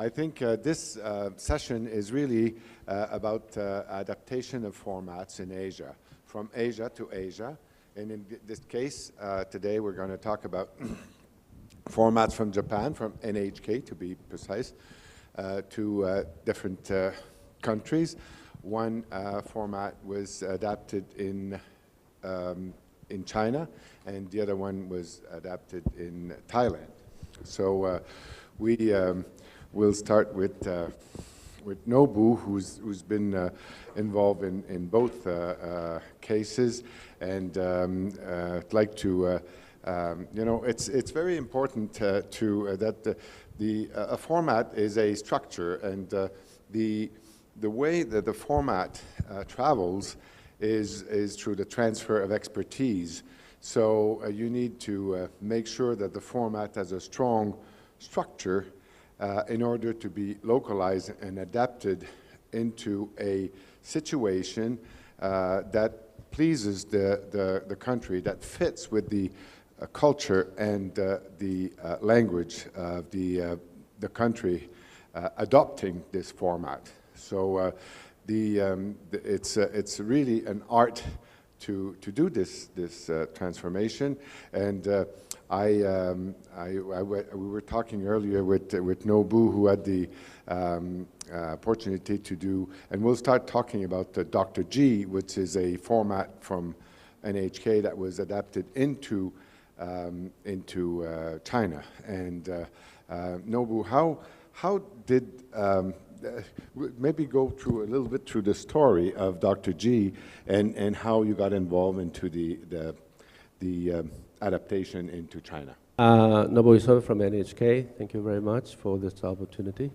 I think this session is really about adaptation of formats in Asia, from Asia to Asia. And in this case, today we're going to talk about formats from Japan, from NHK to be precise, to different countries. One format was adapted in China, and the other one was adapted in Thailand. So we'll start with Nobu, who's been involved in both cases, and I'd like to, it's very important that a format is a structure, and the way that the format travels is through the transfer of expertise. So you need to make sure that the format has a strong structure in order to be localized and adapted into a situation that pleases the country, that fits with the culture and the language of the country adopting this format. So it's really an art to do this transformation, and we were talking earlier with Nobu, who had the opportunity to do, and we'll start talking about Dr. G, which is a format from NHK that was adapted into China. And Nobu, how did maybe go through a little bit through the story of Dr. G and how you got involved into the adaptation into China. Nobu Iso from NHK. Thank you very much for this opportunity.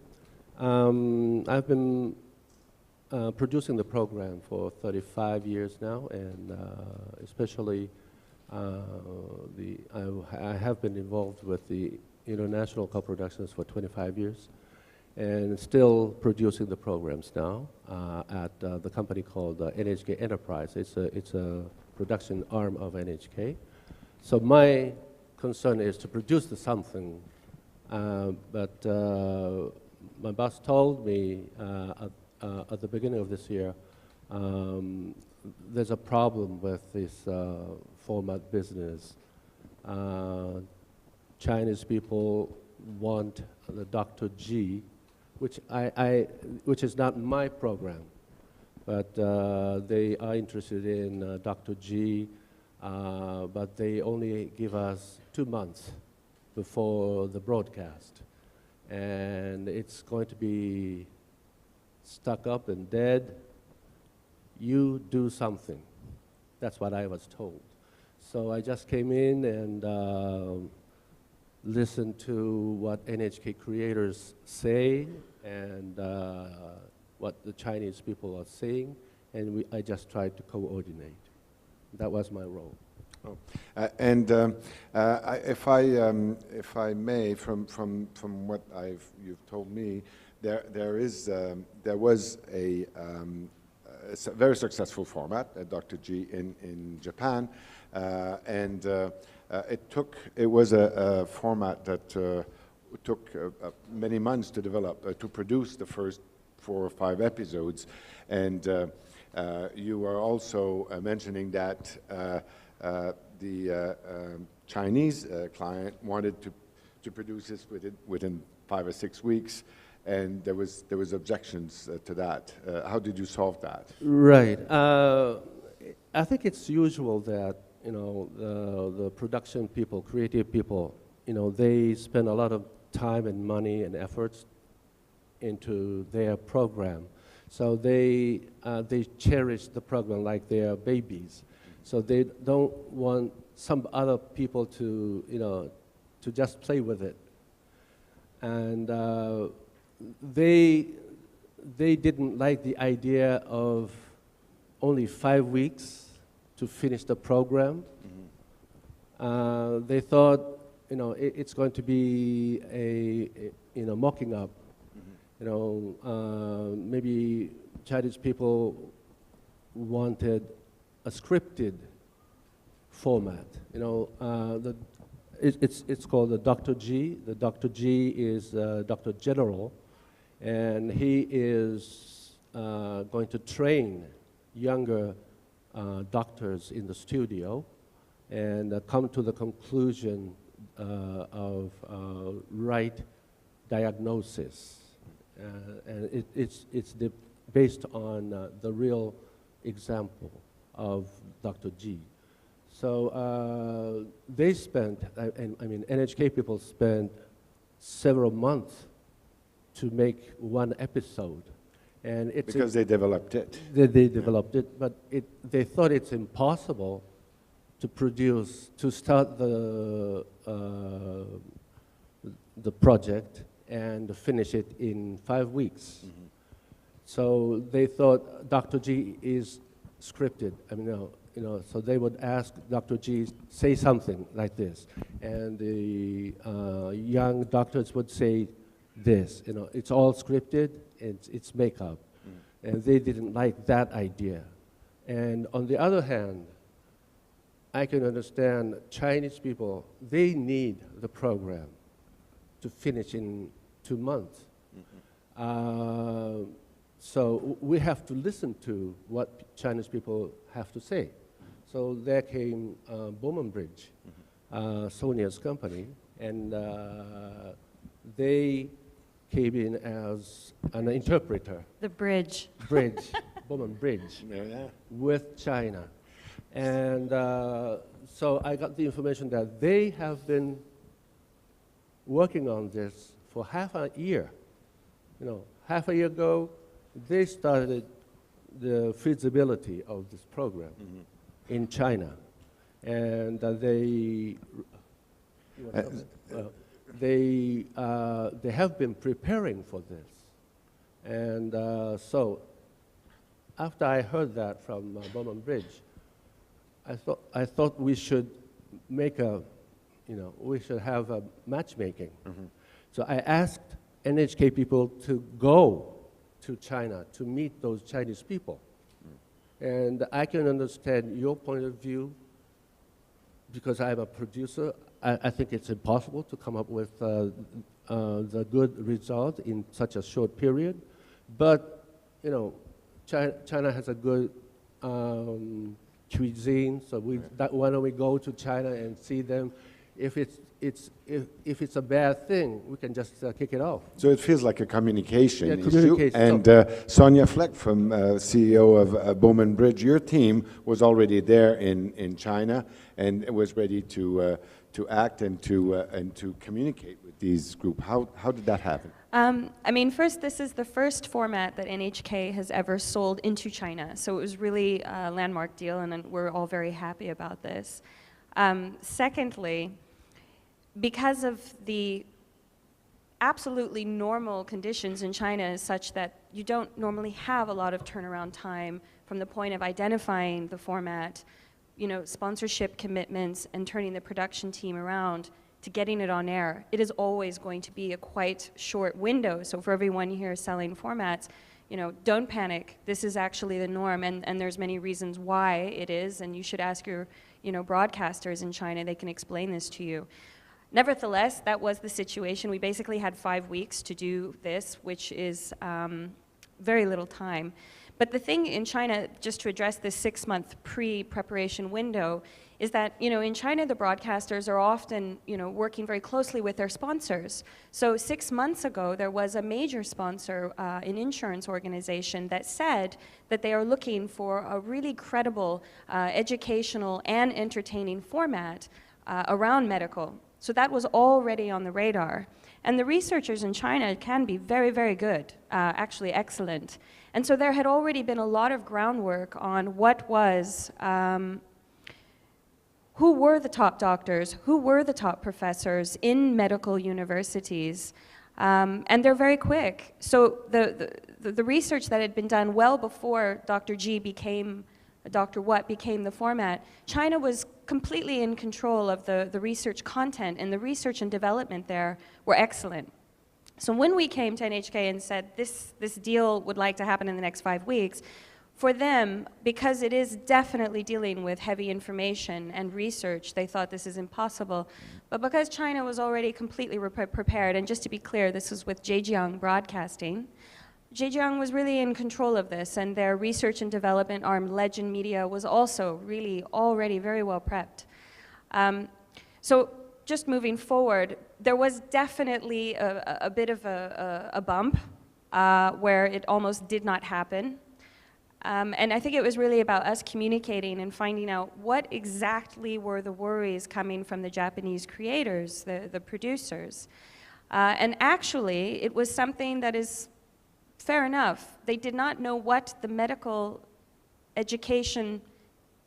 I've been producing the program for 35 years now, and especially I have been involved with the international co-productions for 25 years. And still producing the programs now at the company called NHK Enterprise. It's a production arm of NHK. So my concern is to produce something, but my boss told me at the beginning of this year, there's a problem with this format business. Chinese people want the Dr. G, which is not my program, but they are interested in Dr. G, but they only give us 2 months before the broadcast. And it's going to be stuck up and dead. You do something. That's what I was told. So I just came in and listen to what NHK creators say and what the Chinese people are saying, and I just tried to coordinate. That was my role. Oh. If I may, from what you've told me, there was a very successful format, Dr. G in Japan, and it was a format that took many months to develop, to produce the first 4 or 5 episodes. And you were also mentioning that the Chinese client wanted to produce this within 5 or 6 weeks, and there was objections to that. How did you solve that? Right. I think it's usual that the production people, creative people, they spend a lot of time and money and efforts into their program. So they cherish the program like their babies. So they don't want some other people to just play with it. And they didn't like the idea of only 5 weeks to finish the program. Mm-hmm. They thought, it's going to be a mocking up. Mm-hmm. Maybe Chinese people wanted a scripted format. It's called the Dr. G. The Dr. G is Dr. General. And he is going to train younger doctors in the studio and come to the conclusion of right diagnosis. And it's based on the real example of Dr. G. So they spent, I mean, NHK people spent several months to make one episode. And it's Because they developed it. They developed it, but they thought it's impossible to produce, to start the project and finish it in 5 weeks. Mm-hmm. So they thought Dr. G is scripted. I mean, so they would ask Dr. G, say something like this. And the young doctors would say this, it's all scripted, it's makeup. Mm. And they didn't like that idea. And on the other hand, I can understand Chinese people, they need the program to finish in 2 months. Mm-hmm. So we have to listen to what Chinese people have to say. So there came Bowman Bridge, Sonia's company, and they came in as an interpreter. The bridge. Bowman Bridge, Yeah. with China. And so I got the information that they have been working on this for half a year. Half a year ago, they started the feasibility of this program in China. And they have been preparing for this. And so after I heard that from Bowman Bridge, I thought we should make we should have a matchmaking. Mm-hmm. So I asked NHK people to go to China to meet those Chinese people. Mm. And I can understand your point of view because I'm a producer. I think it's impossible to come up with the good result in such a short period. But, China has a good cuisine, so why don't we go to China and see them? If it's a bad thing, we can just kick it off. So it feels like a communication issue. Communication. And Sonia Fleck, from CEO of Bowman Bridge, your team was already there in China and was ready to act and to communicate with these groups. How did that happen? I mean, first, this is the first format that NHK has ever sold into China. So it was really a landmark deal, and we're all very happy about this. Secondly, because of the absolutely normal conditions in China is such that you don't normally have a lot of turnaround time from the point of identifying the format, sponsorship commitments, and turning the production team around to getting it on air. It is always going to be a quite short window. So for everyone here selling formats, don't panic. This is actually the norm, and there's many reasons why it is, and you should ask your broadcasters in China. They can explain this to you. Nevertheless, that was the situation. We basically had 5 weeks to do this, which is very little time. But the thing in China, just to address this 6-month pre-preparation window, is that, in China, the broadcasters are often, working very closely with their sponsors. So 6 months ago, there was a major sponsor, an insurance organization, that said that they are looking for a really credible, educational and entertaining format around medical. So that was already on the radar. And the researchers in China can be very, very good, actually excellent. And so there had already been a lot of groundwork on what was, who were the top doctors, who were the top professors in medical universities, and they're very quick. So the research that had been done well before Dr. G became, Dr. What became the format, China was completely in control of the research content, and the research and development there were excellent. So when we came to NHK and said this deal would like to happen in the next 5 weeks, For them, because it is definitely dealing with heavy information and research, they thought this is impossible. But because China was already completely prepared, and just to be clear, this was with Zhejiang Broadcasting, Zhejiang was really in control of this, and their research and development arm, Legend Media, was also really already very well prepped. So just moving forward, there was definitely a bit of a bump where it almost did not happen. And I think it was really about us communicating and finding out what exactly were the worries coming from the Japanese creators, the producers. And actually, it was something that is fair enough. They did not know what the medical education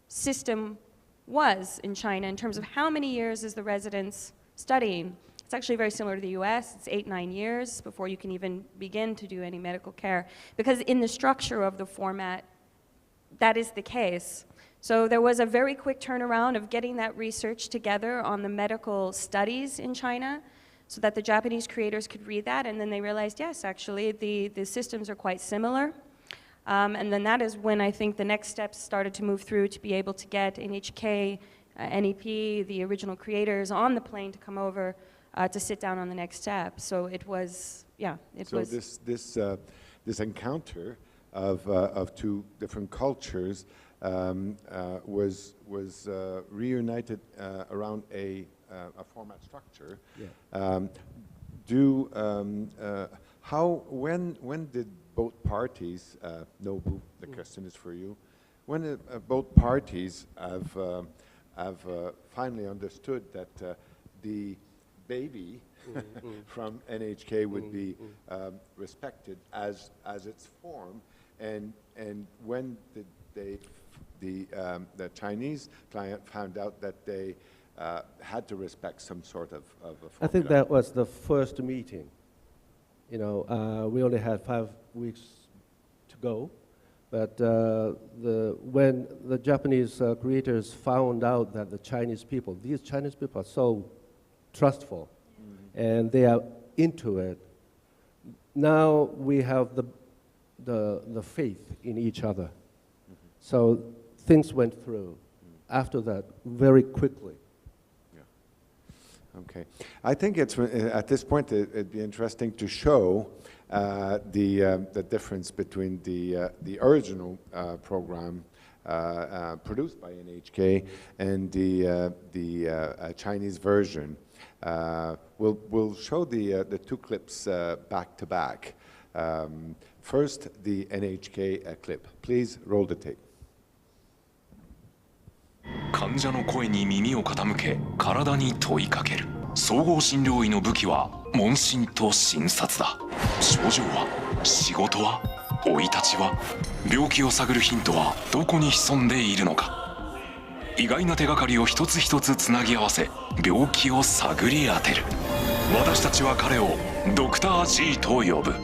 system was in China in terms of how many years is the residents studying. It's actually very similar to the US. It's 8-9 years before you can even begin to do any medical care. Because in the structure of the format, that is the case. So there was a very quick turnaround of getting that research together on the medical studies in China so that the Japanese creators could read that, and then they realized, yes, actually, the systems are quite similar. And then that is when I think the next steps started to move through to be able to get NHK, NEP, the original creators on the plane to come over to sit down on the next step. So it was, yeah, it was. So this encounter of two different cultures was reunited around a format structure. Yeah. When did both parties, Nobu, the question is for you, when did both parties have finally understood that the baby from NHK would be respected as its form, and when did the Chinese client found out that they had to respect some sort of a formula? I think that was the first meeting. You know, we only had 5 weeks to go, but when the Japanese creators found out that these Chinese people are so trustful, and they are into it, now we have the faith in each other. So things went through after that very quickly. Okay, I think it's at this point it'd be interesting to show the difference between the original program produced by NHK and the Chinese version. We'll show the two clips back to back. First, the NHK clip. Please roll the tape. 患者の声に耳を傾け体に問いかける総合診療医の武器は問診と診察だ症状は仕事は生い立ちは病気を探るヒントはどこに潜んでいるのか意外な手がかりを一つ一つつなぎ合わせ病気を探り当てる私たちは彼をドクター G と呼ぶ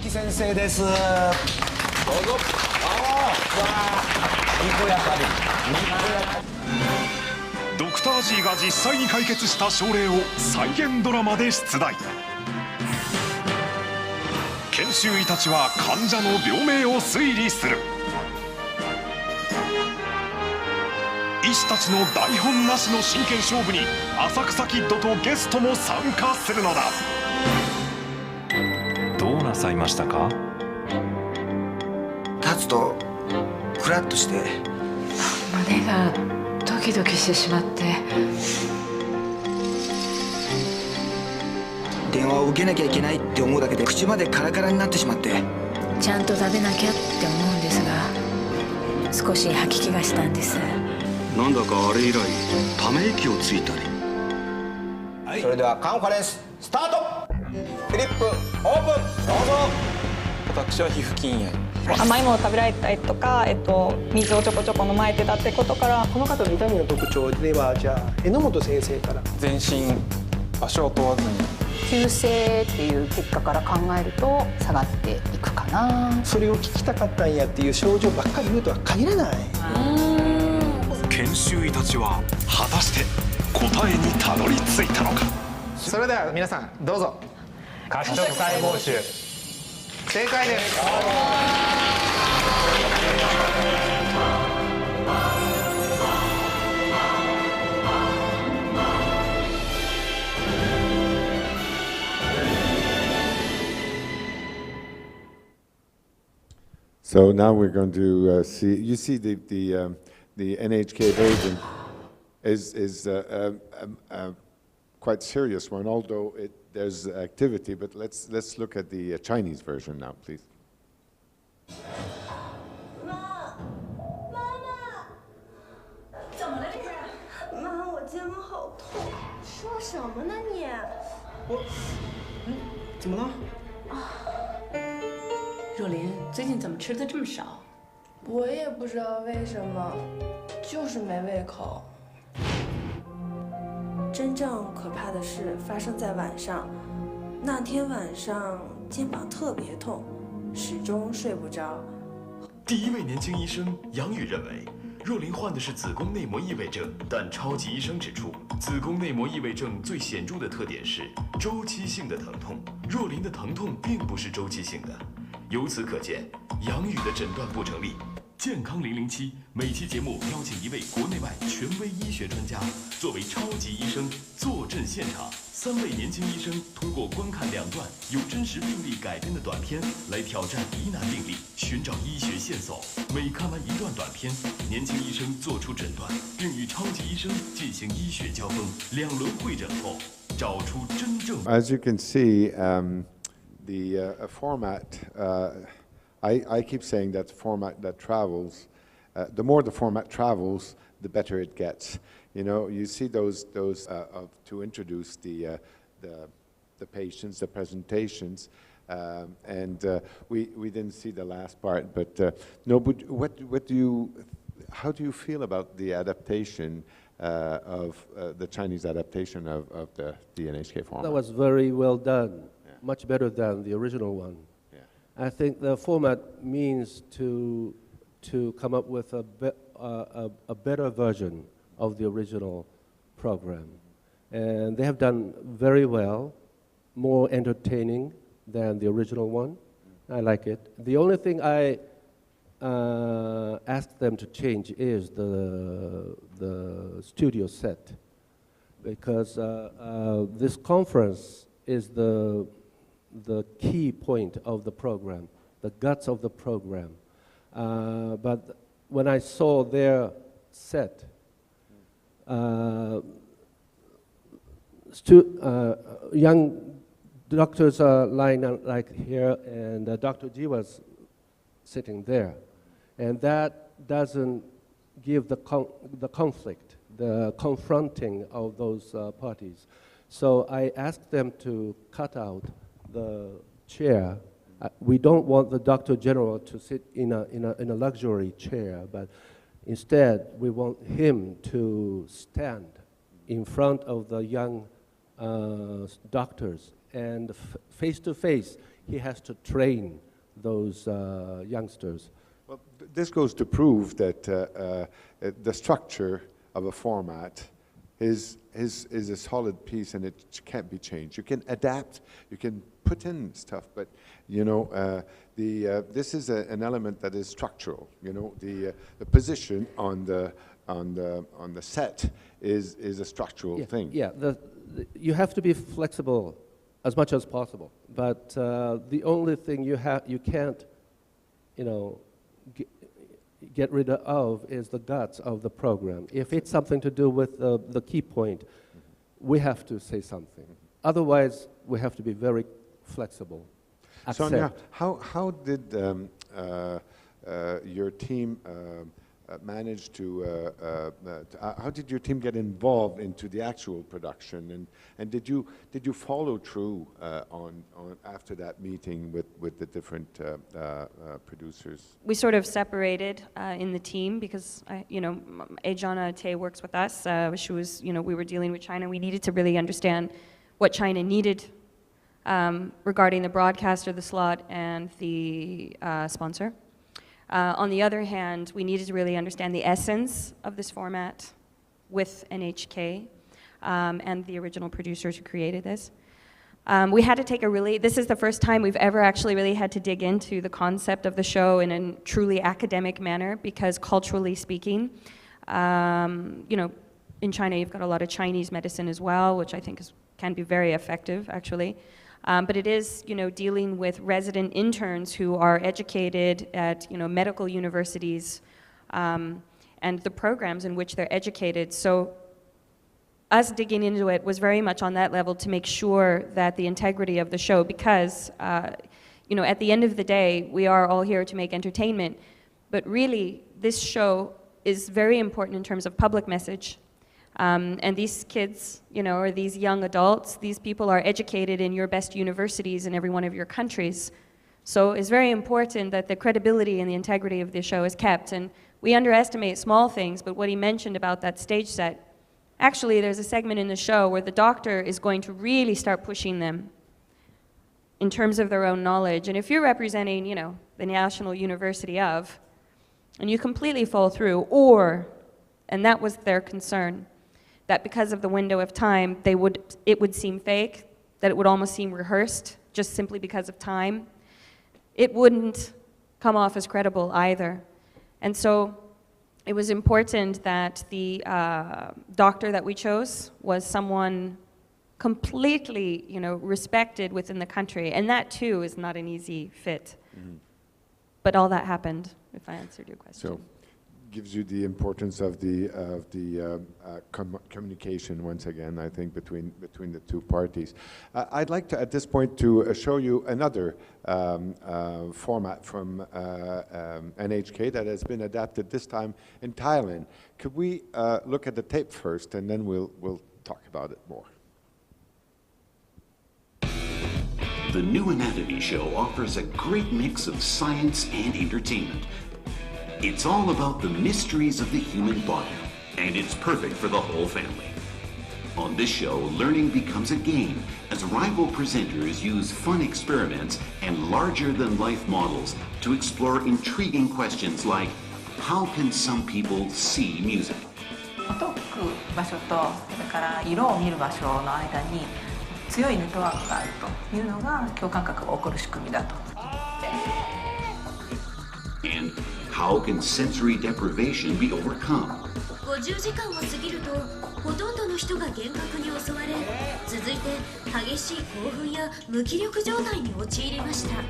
木先生ですどうぞにこやかにドクター G が実際に解決した症例を再現ドラマで出題研修医たちは患者の病名を推理する医師たちの台本なしの真剣勝負に浅草キッドとゲストも参加するのだどうなさいましたか立つとフラッとして胸がドキドキしてしまって電話を受けなきゃいけないって思うだけで口までカラカラになってしまってちゃんと食べなきゃって思うんですが少し吐き気がしたんですなんだかあれ以来ため息をついたり、はい、それではカンファレンススタートフリップオープンどうぞ私は皮膚筋炎甘いものを食べられたりとか、水をちょこちょこ飲まれてたってことからこの方の痛みの特徴ではじゃあ榎本先生から全身場所を問わずに急性っていう結果から考えると下がっていくかなそれを聞きたかったんやっていう症状ばっかり言うとは限らない研修医たちは果たして答えにたどり着いたのかそれでは皆さんどうぞ褐色細胞腫正解です So now we're going to see. You see the NHK version is quite serious one, although there's activity. But let's look at the Chinese version now, please. 什么呢你？怎么了？若琳，最近怎么吃的这么少？我也不知道为什么，就是没胃口。真正可怕的事发生在晚上，那天晚上肩膀特别痛，始终睡不着。第一位年轻医生杨宇认为。 若琳患的是子宫内膜异位症，但超级医生指出，子宫内膜异位症最显著的特点是周期性的疼痛。若琳的疼痛并不是周期性的，由此可见，杨宇的诊断不成立。健康007每期节目邀请一位国内外权威医学专家，作为超级医生坐镇现场。3位年轻医生通过观看2段由真实病例改编的短片，来挑战疑难病例，寻找医学线索。每看完1段短片，年轻医生做出诊断，并与超级医生进行医学交锋。2轮会诊后，找出真正。As you can see, the format. I keep saying that the format that travels, the more the format travels, the better it gets. You know, you see those to introduce the patients, the presentations, and we didn't see the last part. But no, but how do you feel about the adaptation of the Chinese adaptation of the NHK format? That was very well done, much better than the original one. I think the format means to come up with a better version of the original program. And they have done very well, more entertaining than the original one. I like it. The only thing I asked them to change is the studio set, because this conference is the key point of the program, the guts of the program. But when I saw their set, young doctors are lying like here, and Dr. Ji was sitting there. And that doesn't give the conflict, the confronting of those parties. So I asked them to cut out the chair. We don't want the Doctor General to sit in a luxury chair, but instead we want him to stand in front of the young doctors, and face to face he has to train those youngsters. Well, this goes to prove that the structure of a format is a solid piece, and it can't be changed. You can adapt, you can put in stuff, but you know this is an element that is structural. You know, the position on the set is a structural thing. Yeah, you have to be flexible as much as possible, but the only thing you can't, you know, get rid of is the guts of the program. If it's something to do with the key point, we have to say something. Otherwise, we have to be very flexible. Sonia, how did your team manage to how did your team get involved into the actual production, and did you follow through on after that meeting with the different producers? We sort of separated in the team because Ejana Te works with us. She was, we were dealing with China. We needed to really understand what China needed regarding the broadcaster, the slot, and the sponsor. On the other hand, we needed to really understand the essence of this format with NHK and the original producers who created this. We had to take this is the first time we've ever actually really had to dig into the concept of the show in a truly academic manner, because culturally speaking, in China you've got a lot of Chinese medicine as well, which I think can be very effective actually. But it is, dealing with resident interns who are educated at, medical universities and the programs in which they're educated. So us digging into it was very much on that level to make sure that the integrity of the show, because, at the end of the day, we are all here to make entertainment, but really this show is very important in terms of public message. And these kids, or these young adults, these people are educated in your best universities in every one of your countries. So it's very important that the credibility and the integrity of the show is kept. And we underestimate small things, but what he mentioned about that stage set, actually there's a segment in the show where the doctor is going to really start pushing them in terms of their own knowledge. And if you're representing, the National University of, and you completely fall through, and that was their concern, that because of the window of time, it would seem fake, that it would almost seem rehearsed, just simply because of time. It wouldn't come off as credible either. And so it was important that the doctor that we chose was someone completely, respected within the country. And that, too, is not an easy fit. Mm-hmm. But all that happened, if I answered your question. So, gives you the importance of the communication once again, I think, between the two parties. I'd like to, at this point, to show you another format from NHK that has been adapted this time in Thailand. Could we look at the tape first, and then we'll talk about it more. The new anatomy show offers a great mix of science and entertainment. It's all about the mysteries of the human body, and it's perfect for the whole family. On this show, learning becomes a game as rival presenters use fun experiments and larger-than-life models to explore intriguing questions like, how can some people see music? 音を聞く場所と、それから色を見る場所の間に強いネットワークがあるというのが共感覚が起こる仕組みだと。And how can sensory deprivation be overcome? 50時間を過ぎるとほとんどの人が幻覚に襲われ、続いて激しい興奮や無気力状態に陥りました。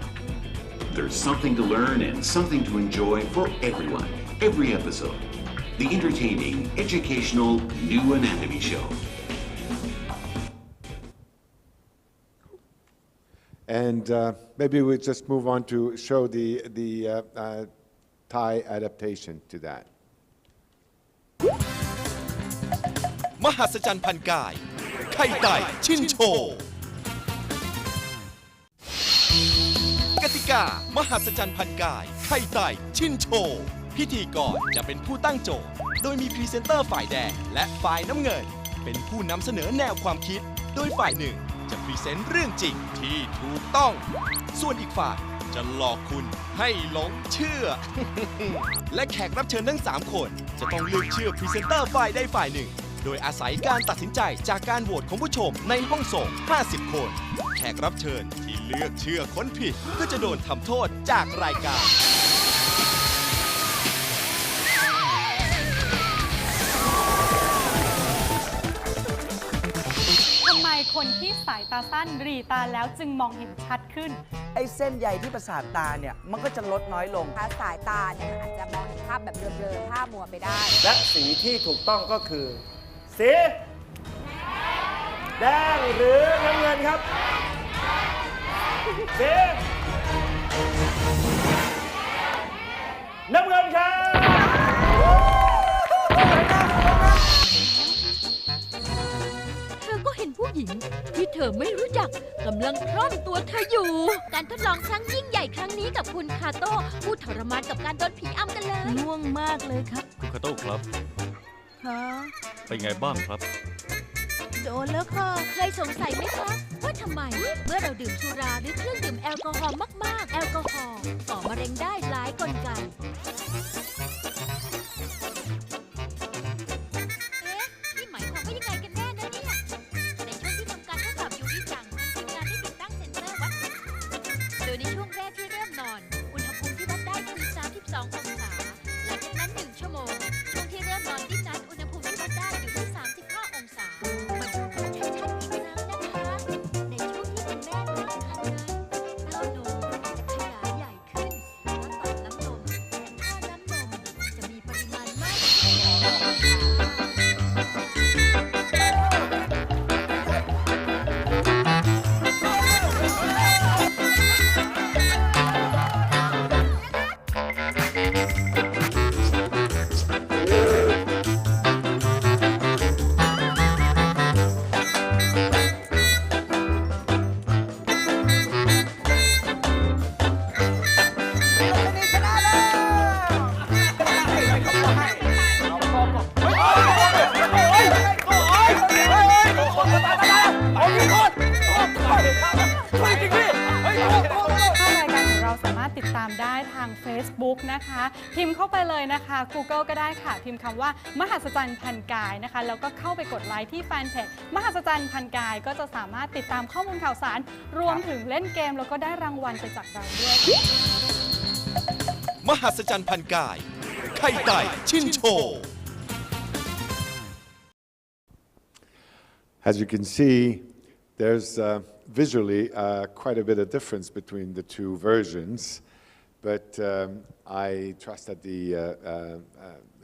There's something to learn and something to enjoy for everyone, every episode. The entertaining, educational new anatomy show. And maybe we just move on to show the Thai adaptation to that. มหัศจรรย์พันกายไข่ไต่ชินโชกติกามหัศจรรย์พันกายไข่ไต่ชินโชพิธีกรจะเป็นผู้ตั้งโจทย์โดยมีพรีเซนเตอร์ฝ่ายแดงและฝ่ายน้ำเงินเป็นผู้นำเสนอแนวความคิดโดยฝ่ายหนึ่งจะพรีเซนต์เรื่องจริงที่ถูกต้องส่วนอีกฝ่ายจะหลอกคุณให้หลงเชื่อ และแขกรับเชิญทั้ง3คนจะต้องเลือกเชื่อพรีเซนเตอร์ฝ่ายใดฝ่ายหนึ่งโดยอาศัยการตัดสินใจจากการโหวตของผู้ชมในห้องส่ง50 คนแขกรับเชิญที่เลือกเชื่อคนผิดก็จะโดนทำโทษจากรายการคนที่สายตาสั้นรีตาแล้วจึงมองเห็นชัดขึ้นไอ้เส้นใยที่ประสาทตาเนี่ยมันก็จะลดน้อยลงถ้าสายตาเนี่ยอาจจะมองเห็นภาพแบบเบลอๆภาพมัวไปได้และสีที่ถูกต้องก็คือสีแดงหรือน้ำเงินครับสีน้ำเงินครับผู้หญิงที่เธอไม่รู้จักกำลังคล่อมตัวเธออยู่การทดลองครั้งยิ่งใหญ่ครั้งนี้กับคุณคาโต้ผู้ทรมานกับการโดนผีอำกันเลยง่วงมากเลยครับคุณคาโต้ครับฮะเป็นไงบ้างครับโดนแล้วค่ะเคยสงสัยไหมคะว่าทำไมเมื่อเราดื่มสุราหรือเครื่องดื่มแอลกอฮอล์มากๆแอลกอฮอล์ก่อมะเร็งได้หลายกลไกท Facebook นะคะพิมพ์เข้าไปเลยนะคะ Google ก็ได้ค่ะพิมพ์คำว่ามหัศจรรย์พันกายนะคะแล้วก็เข้าไปกดไลค์ที่แฟนเพจมหัศจรรย์พันกายก็จะสามารถติดตามข้อมูลข่าวสารรวมถึงเล่นเกมแล้วก็ได้รางวัลไปจากเราด้วยค่ะ มหัศจรรย์พันกายไข่ไต่ชินโช As you can see, there's visually quite a bit of difference between the two versions, but I trust that the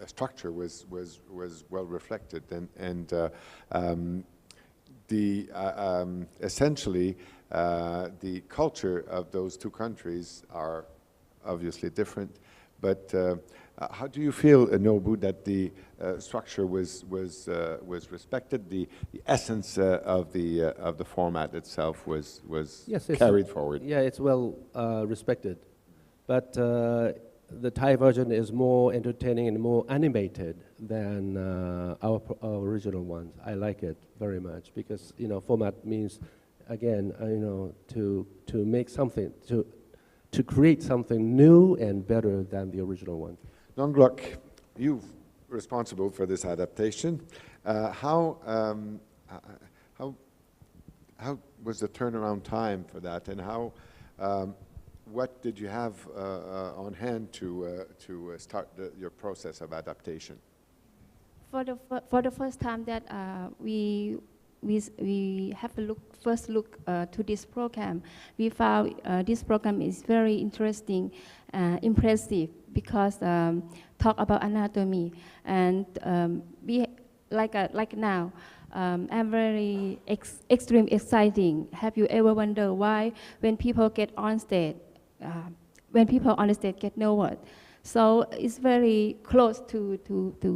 structure was well reflected, and essentially the culture of those two countries are obviously different, but how do you feel, Nobu, that the structure was respected? The essence of the format itself was carried forward. Yeah, it's well respected, but the Thai version is more entertaining and more animated than our original ones. I like it very much because format means again to make something to create something new and better than the original one. Nongluk, you're responsible for this adaptation. How was the turnaround time for that, and what did you have on hand to start your process of adaptation? For the first time that we have a first look to this program, we found this program is very interesting, impressive, because talk about anatomy, and we like now. I'm very extreme exciting. Have you ever wondered why when people get on stage, get nervous? So it's very close to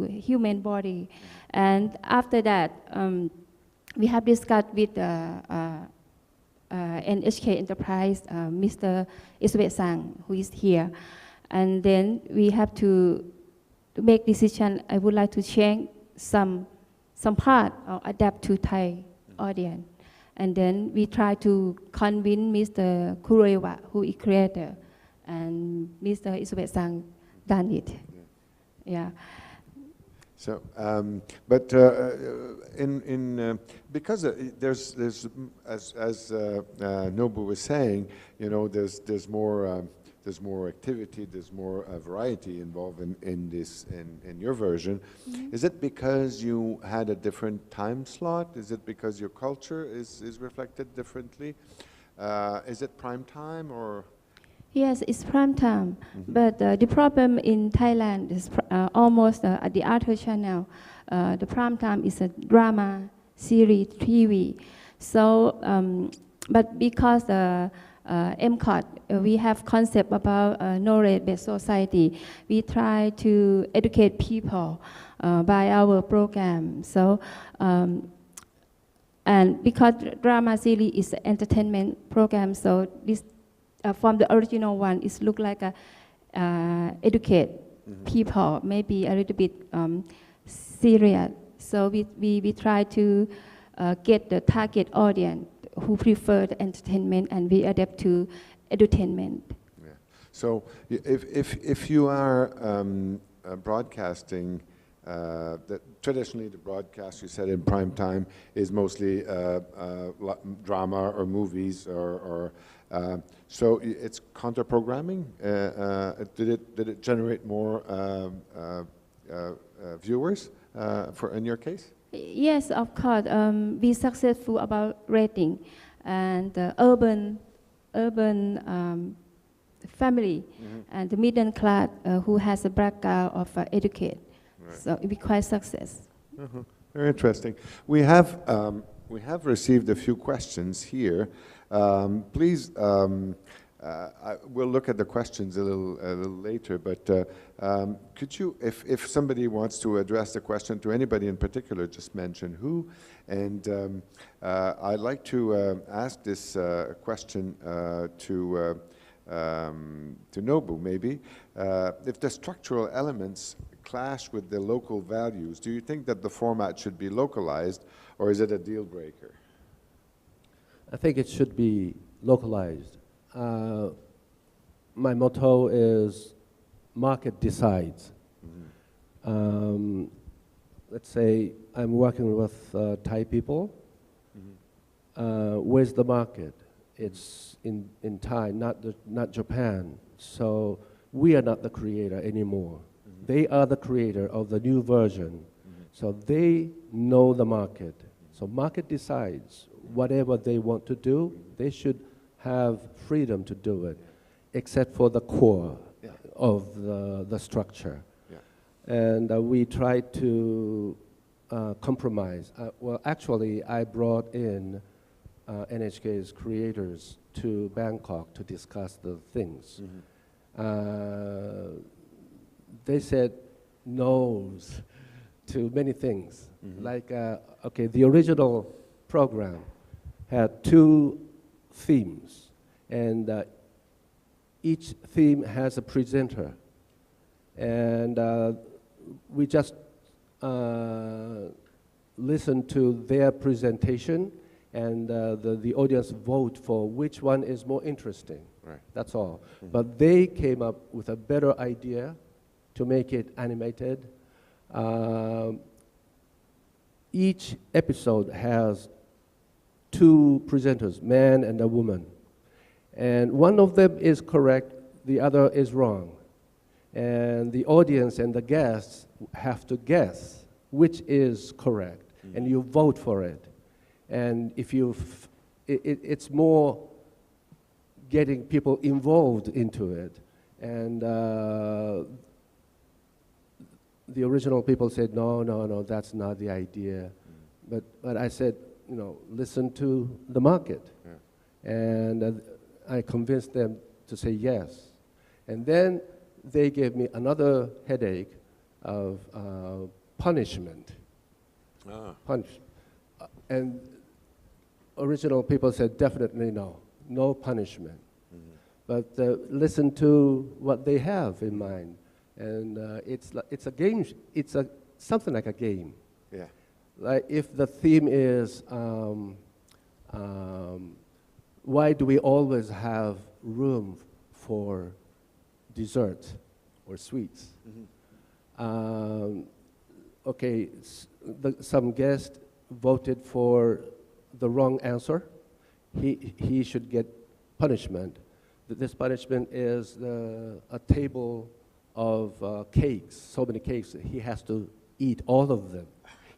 human body, and after that. We have discussed with NHK Enterprise, Mr. Isubet-san, who is here. And then we have to make decision. I would like to change some part or adapt to Thai audience. And then we try to convince Mr. Kurewa, who is creator, and Mr. Isubet-san done it. Yeah. So, but because there's as Nobu was saying, there's more activity, there's more variety involved in your version. Mm-hmm. Is it because you had a different time slot? Is it because your culture is reflected differently? Is it prime time or? Yes, it's prime time, but the problem in Thailand is almost at the other channel. The prime time is a drama series TV. So, but because MCOT, we have concept about knowledge-based society. We try to educate people by our program. So, and because drama series is an entertainment program, so this. From the original one, it look like a educate people, maybe a little bit serious. So we try to get the target audience who prefer the entertainment, and we adapt to edutainment. Yeah. So if you are broadcasting, traditionally the broadcast you said in prime time is mostly drama or movies or so it's counter-programming. Did it generate more viewers in your case? Yes, of course. We successful about rating, and urban family and the middle class who has a background of educate. Right. So it be quite success. Very interesting. We have received a few questions here. Please, we'll look at the questions a little later, but could you, if somebody wants to address the question to anybody in particular, just mention who. And I'd like to ask this question to Nobu, maybe. If the structural elements clash with the local values, do you think that the format should be localized, or is it a deal breaker? I think it should be localized. My motto is market decides. Let's say I'm working with Thai people. Where's the market? It's in Thai, not Japan. So we are not the creator anymore. They are the creator of the new version. So they know the market. So market decides whatever they want to do. They should have freedom to do it, except for the core of the structure. And we tried to compromise. Well, actually, I brought in NHK's creators to Bangkok to discuss the things. They said no's to many things. Like, okay, the original program had 2 themes, and each theme has a presenter. And we just listen to their presentation, and the audience vote for which one is more interesting. Right. That's all. But they came up with a better idea to make it animated. Each episode has 2 presenters, man and a woman. And one of them is correct, the other is wrong. And the audience and the guests have to guess which is correct, and you vote for it. And if it's more getting people involved into it. And the original people said, no, that's not the idea. But I said, listen to the market. And I convinced them to say yes. And then they gave me another headache of punishment. And original people said definitely no punishment. But listen to what they have in mind. And it's a game, something like a game. Yeah. Like if the theme is, why do we always have room for dessert or sweets? Okay, some guest voted for the wrong answer. He should get punishment. This punishment is a table of cakes, so many cakes. He has to eat all of them.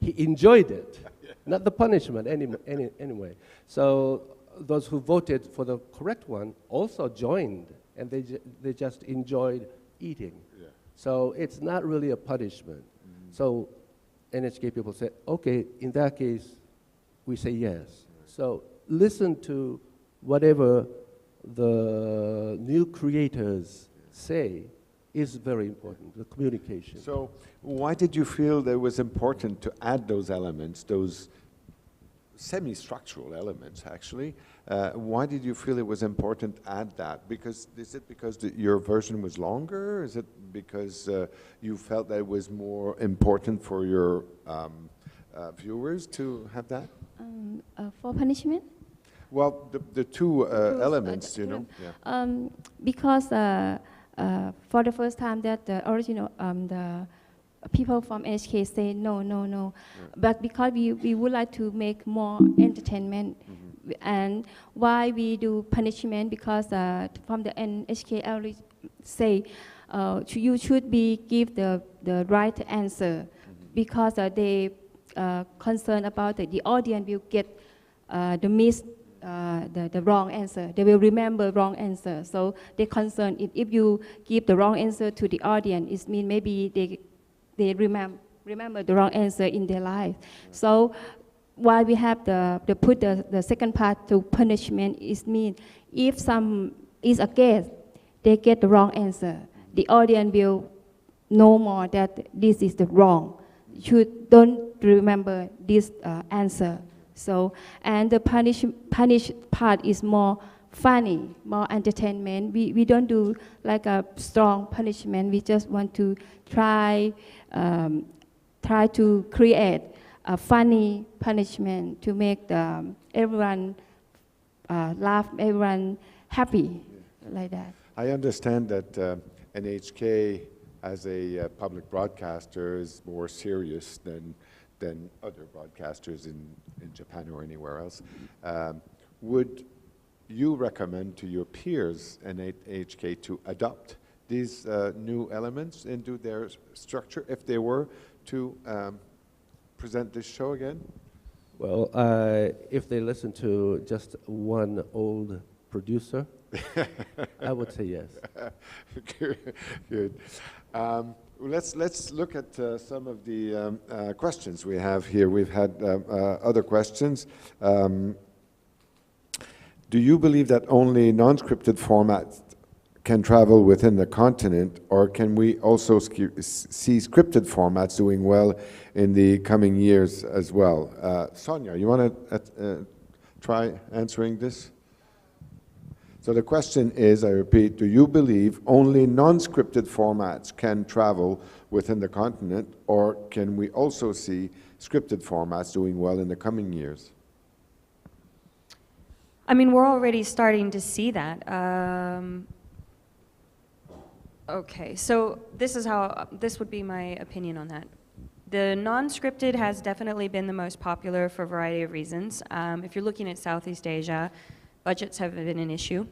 He enjoyed it, not the punishment anyway. So those who voted for the correct one also joined, and they just enjoyed eating. Yeah. So it's not really a punishment. So NHK people said, okay, in that case, we say yes. So listen to whatever the new creators say is very important, the communication. So why did you feel that it was important to add those elements, those semi-structural elements, actually? Why did you feel it was important to add that? Is it because your version was longer? Is it because you felt that it was more important for your viewers to have that? For punishment? Well, the 2 elements, Because for the first time that the original, the people from NHK say no. But because we would like to make more entertainment, and why we do punishment, because from the NHK already say you should give the right answer, because they concerned about the audience will get the wrong answer. They will remember wrong answer. So they concerned if you give the wrong answer to the audience, it means maybe they remember the wrong answer in their life. So why we have the put the second part to punishment is mean if some is a guest, they get the wrong answer. The audience will know more that this is the wrong. You don't remember this answer. So, and the punish part is more funny, more entertainment. We don't do like a strong punishment. We just want to try to create a funny punishment to make everyone laugh, everyone happy, like that. I understand that NHK as a public broadcaster is more serious than other broadcasters in Japan or anywhere else. Would you recommend to your peers in NHK to adopt these new elements into their structure if they were to present this show again? Well, if they listen to just one old producer, I would say yes. Good. Let's look at some of the questions we have here. We've had other questions. Do you believe that only non-scripted formats can travel within the continent, or can we also see scripted formats doing well in the coming years as well? Sonia, you want to try answering this? So the question is, I repeat, do you believe only non-scripted formats can travel within the continent, or can we also see scripted formats doing well in the coming years? I mean, we're already starting to see that. Okay, so this would be my opinion on that. The non-scripted has definitely been the most popular for a variety of reasons. If you're looking at Southeast Asia, budgets have been an issue.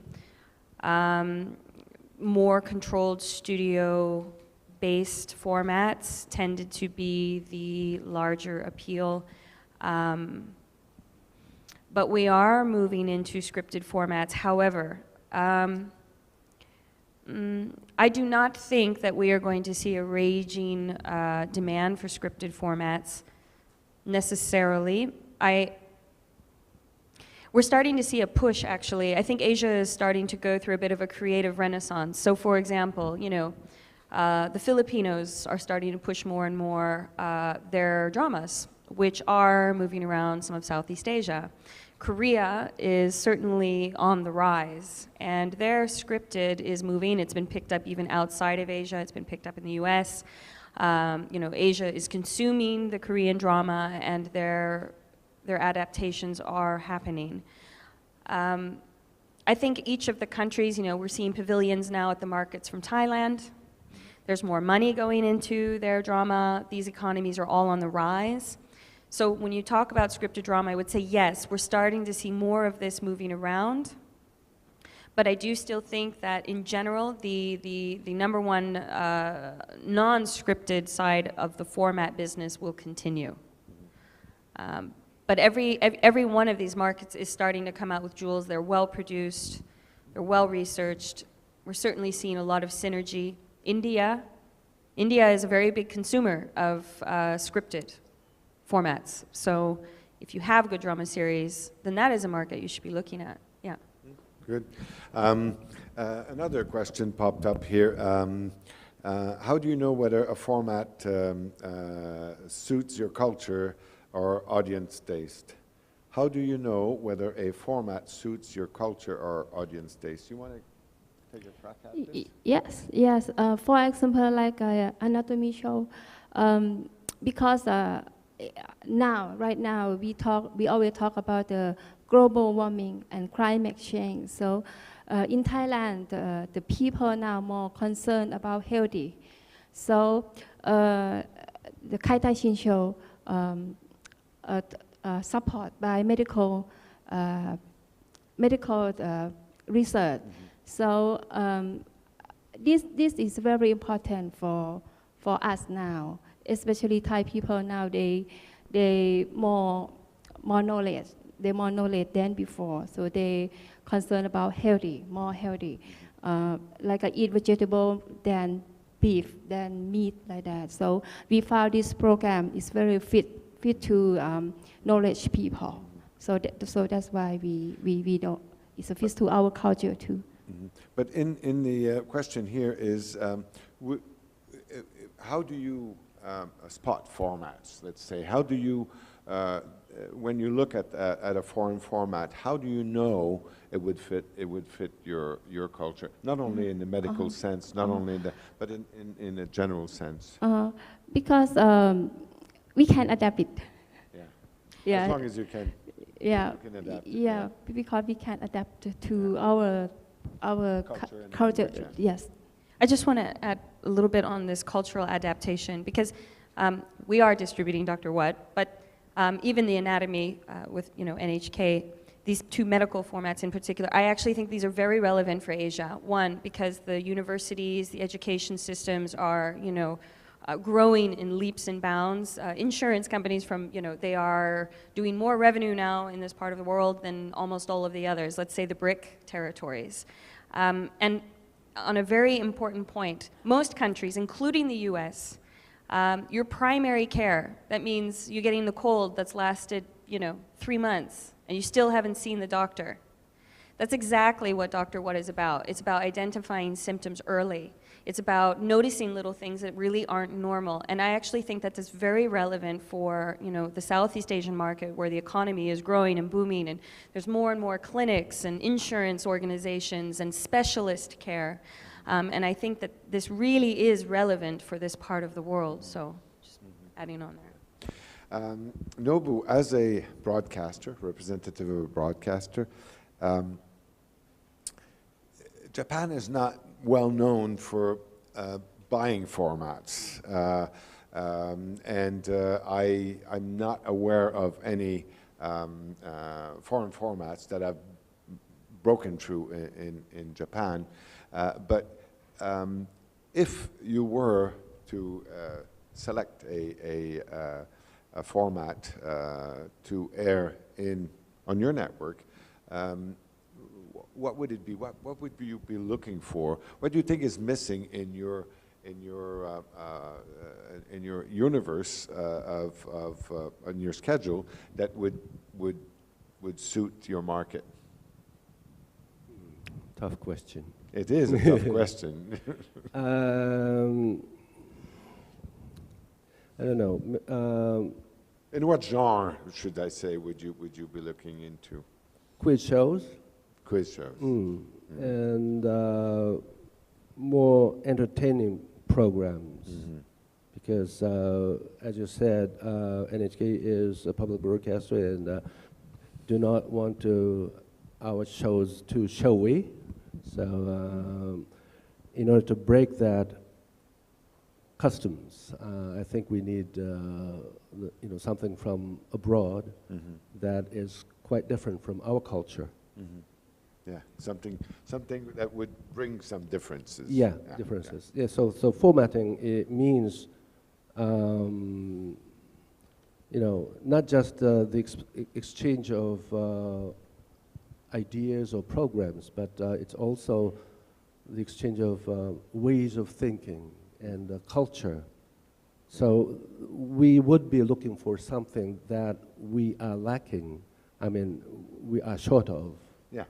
More controlled studio-based formats tended to be the larger appeal. But we are moving into scripted formats. However, I do not think that we are going to see a raging demand for scripted formats necessarily. We're starting to see a push, actually. I think Asia is starting to go through a bit of a creative renaissance. So, for example, the Filipinos are starting to push more and more their dramas, which are moving around some of Southeast Asia. Korea is certainly on the rise, and their scripted is moving. It's been picked up even outside of Asia. It's been picked up in the US. Asia is consuming the Korean drama, and their adaptations are happening. I think each of the countries, we're seeing pavilions now at the markets from Thailand. There's more money going into their drama. These economies are all on the rise. So when you talk about scripted drama, I would say yes, we're starting to see more of this moving around. But I do still think that in general, the number one non-scripted side of the format business will continue. But every one of these markets is starting to come out with jewels. They're well produced, they're well researched. We're certainly seeing a lot of synergy. India is a very big consumer of scripted formats. So if you have good drama series, then that is a market you should be looking at. Yeah. Good. Another question popped up here. How do you know whether a format suits your culture or audience taste? How do you know whether a format suits your culture or audience taste? You want to take a crack at this? Yes. For example, like anatomy show, because right now we always talk about the global warming and climate change. So in Thailand, the people now more concerned about healthy. So the Kai Tai Chin show support by medical research. So this is very important for us now, especially Thai people now. They more knowledge. They more knowledge than before. So they concerned about more healthy. Like I eat vegetable than beef, than meat, like that. So we found this program is very fit to knowledge people. So that's why we don't. It's a fit to our culture too. Mm-hmm. But in the question here is, how do you spot formats? Let's say, how do you, when you look at a foreign format, how do you know it would fit your culture? Not only in the medical sense, not only in but in a general sense. Because we can adapt it. Yeah. As long as you can. Yeah. You can adapt. Yeah, because we can adapt to our culture. Yes. I just want to add a little bit on this cultural adaptation, because we are distributing Dr. What, but even the anatomy with NHK, these two medical formats in particular, I actually think these are very relevant for Asia. One, because the universities, the education systems are, growing in leaps and bounds. Insurance companies they are doing more revenue now in this part of the world than almost all of the others, let's say the BRIC territories. And on a very important point, most countries, including the US, your primary care, that means you're getting the cold that's lasted, 3 months, and you still haven't seen the doctor. That's exactly what Dr. What is about. It's about identifying symptoms early. It's about noticing little things that really aren't normal. And I actually think that that's very relevant for, the Southeast Asian market, where the economy is growing and booming, and there's more and more clinics and insurance organizations and specialist care. And I think that this really is relevant for this part of the world. So just adding on there. Nobu, as a broadcaster, representative of a broadcaster, Japan is not well known for buying formats, and I'm not aware of any foreign formats that have broken through in Japan. But if you were to select a format to air on your network, what would it be? What would you be looking for? What do you think is missing in your universe in your schedule that would suit your market? Tough question. It is a tough question. I don't know. In what genre, should I say, would you be looking into? Quiz shows. Quiz shows. And more entertaining programs. Because, as you said, NHK is a public broadcaster and do not want our shows too showy. So in order to break that customs, I think we need something from abroad that is quite different from our culture. Yeah, something that would bring some differences. Yeah, differences. Yeah, so formatting, it means not just the exchange of ideas or programs, but it's also the exchange of ways of thinking and culture. So we would be looking for something that we are lacking. I mean, we are short of. Yeah.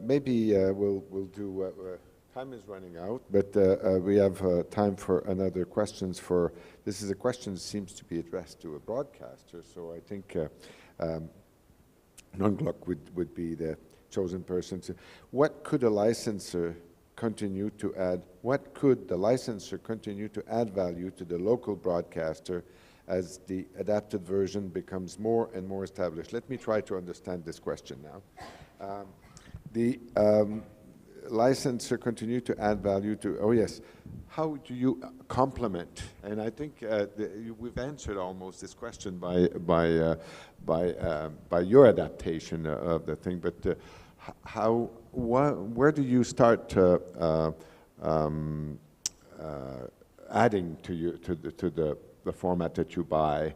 Maybe we'll do. Time is running out, but we have time for another questions. This is a question that seems to be addressed to a broadcaster. So I think Nungluk would be the chosen person to. What could the licensor continue to add? What could the licensor continue to add value to the local broadcaster as the adapted version becomes more and more established? Let me try to understand this question now. The licensor continue to add value to, how do you complement? And I think we've answered almost this question by your adaptation of the thing, but where do you start adding to the format that you buy?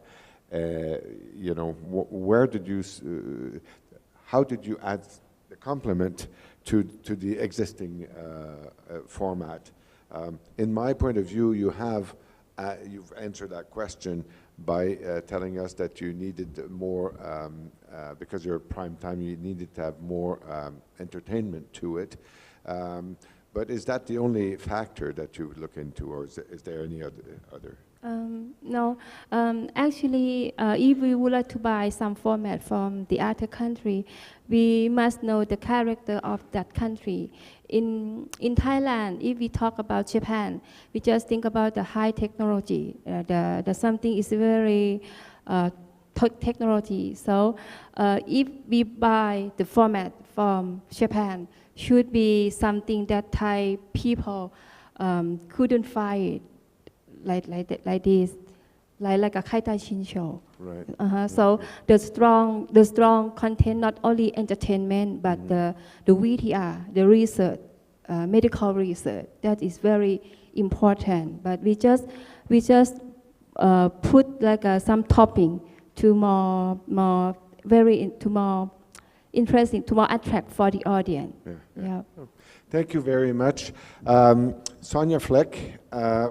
Where did you? How did you add the complement to the existing format? In my point of view, you've answered that question by telling us that you needed more, because you're prime time, you needed to have more entertainment to it. But is that the only factor that you would look into, or is there any other? No, actually, if we would like to buy some format from the other country, we must know the character of that country. In Thailand, if we talk about Japan, we just think about the high technology. The something is very technology. So if we buy the format from Japan should be something that Thai people couldn't find like this, like a Kai Tai Chin show. Right. So the strong content, not only entertainment, but the VTR, the research, medical research, that is very important. But we just put like some topping to more interesting, to more attract for the audience. Yeah. Thank you very much. Sonia Fleck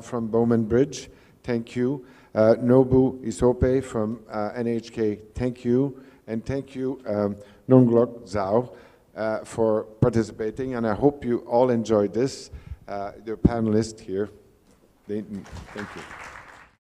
from Bowman Bridge, thank you. Nobu Isope from NHK, thank you. And thank you, Nonglok Zhao, for participating. And I hope you all enjoyed this. The panelists here, thank you.